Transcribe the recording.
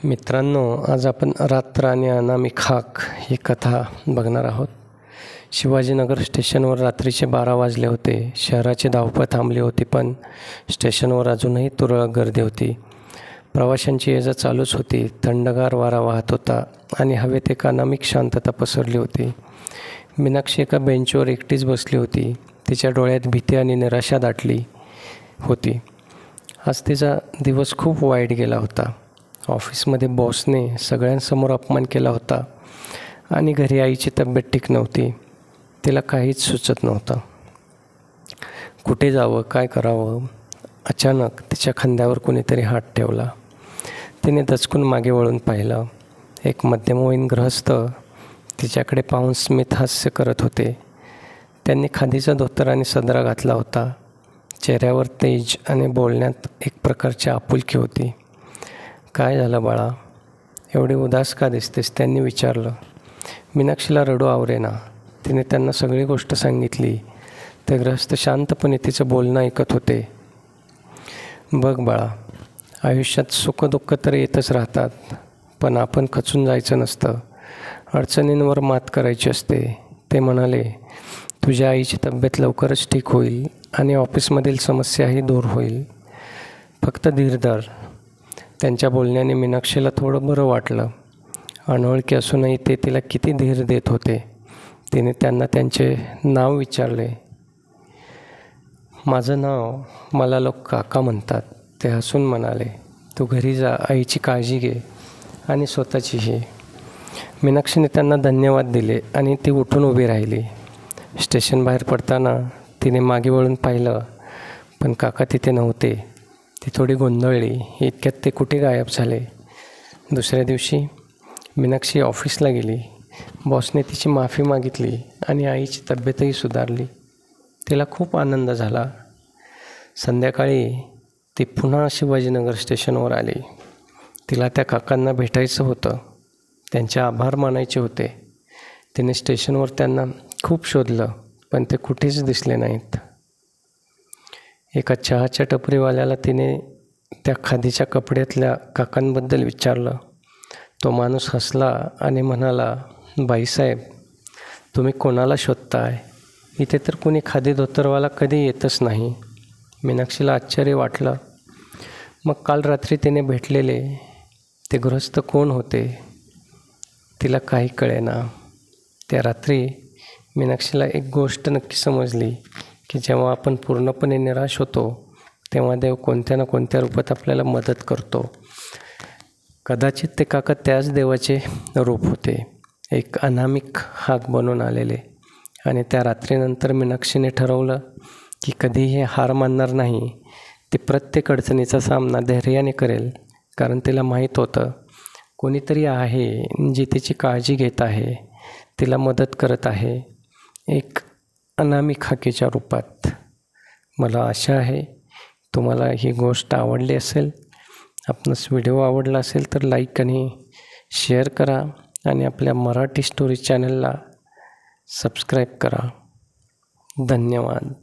मित्रांनो, आज आपण रात्र आणि अनामिक हाक ही कथा बघणार आहोत. शिवाजीनगर स्टेशनवर रात्रीचे 12 वाजले होते. शहराची धावपळ थांबली होती, पण स्टेशनवर अजूनही तुरळक गर्दी होती. प्रवाशांची ये-जा चालूच होती. थंडगार वारा वाहत होता आणि हवेत एक अनामिक शांतता पसरली होती. मीनाक्षी एका बेंचवर एकटीच बसली होती. तिच्या डोळ्यात भीती आणि निराशा दाटली होती. आज तिचा दिवस खूप वाईट गेला होता. ऑफिसमध्ये बॉसने सगळ्यांसमोर अपमान केला होता आणि घरी आईची तब्येत ठीक नव्हती. तिला काहीच सुचत नव्हतं. कुठे जावं, काय करावं? अचानक तिच्या खांद्यावर कोणीतरी हात ठेवला. तिने दचकून मागे वळून पाहिलं. एक मध्यमवयीन गृहस्थ तिच्याकडे पाहून स्मित हास्य करत होते. त्यांनी खादीचा धोतर आणि सदरा घातला होता. चेहऱ्यावर तेज आणि बोलण्यात एक प्रकारची आपुलकी होती. काय झालं बाळा, एवढी उदास का दिसतेस? त्यांनी विचारलं. मीनाक्षीला रडू आवरेना. तिने त्यांना सगळी गोष्ट सांगितली. ते गृहस्थ शांतपणे तिचं बोलणं ऐकत होते. बघ बाळा, आयुष्यात सुखदुःख तर येतच राहतात, पण आपण खचून जायचं नसतं. अडचणींवर मात करायची असते. ते म्हणाले, तुझ्या आईची तब्येत लवकरच ठीक होईल आणि ऑफिसमधील समस्याही दूर होईल. फक्त धीर धर. त्यांच्या बोलण्याने मीनाक्षीला थोडं बरं वाटलं. अनोळखी असूनही ते तिला किती धीर देत होते. तिने त्यांना त्यांचे नाव विचारले. माझं नाव, मला लोक काका म्हणतात. ते हसून म्हणाले, तू घरी जा, आईची काळजी घे आणि स्वतःचीही. मीनाक्षीने त्यांना धन्यवाद दिले आणि ती उठून उभी राहिली. स्टेशन बाहेर पडताना तिने मागे वळून पाहिलं, पण काका तिथे नव्हते. ती थोडी गोंधळली. इतक्यात ते कुठे गायब झाले. दुसऱ्या दिवशी मीनाक्षी ऑफिसला गेली. बॉसने तिची माफी मागितली आणि आईची तब्येतही सुधारली. तिला खूप आनंद झाला. संध्याकाळी ती पुन्हा शिवाजीनगर स्टेशनवर आली. तिला त्या काकांना भेटायचं होतं. त्यांचे आभार मानायचे होते. तिने स्टेशनवर त्यांना खूप शोधलं, पण ते कुठेच दिसले नाहीत. एका चहाच्या टपरीवाल्याला तिने त्या खादीच्या कपड्यातल्या काकांबद्दल विचारलं. तो माणूस हसला आणि म्हणाला, बाईसाहेब, तुम्ही कोणाला शोधताय? इथे तर कोणी खादी धोतरवाला कधी येतच नाही. मीनाक्षीला आश्चर्य वाटलं. मग काल रात्री तिने भेटलेले ते गृहस्थ कोण होते? तिला काही कळेना. त्या रात्री मीनाक्षीला एक गोष्ट नक्की समजली की जेव्हा आपण पूर्णपणे निराश होतो, तेव्हा देव कोणत्या ना कोणत्या रूपात आपल्याला मदत करतो. कदाचित ते काका त्याच देवाचे रूप होते, एक अनामिक हाक बनून आलेले. आणि त्या रात्रीनंतर मीनाक्षीने ठरवलं की कधीही हार मानणार नाही. ती प्रत्येक अडचणीचा सामना धैर्याने करेल, कारण तिला माहीत होतं कोणीतरी आहे जी तिची काळजी घेत आहे, तिला मदत करत आहे, एक अनामिक हाकेच्या रूपात. मला आशा आहे तुम्हाला ही गोष्ट आवडली असेल. आपणास व्हिडिओ आवडला असेल तर लाईक आणि शेअर करा आणि आपल्या मराठी स्टोरी चॅनलला सबस्क्राईब करा. धन्यवाद.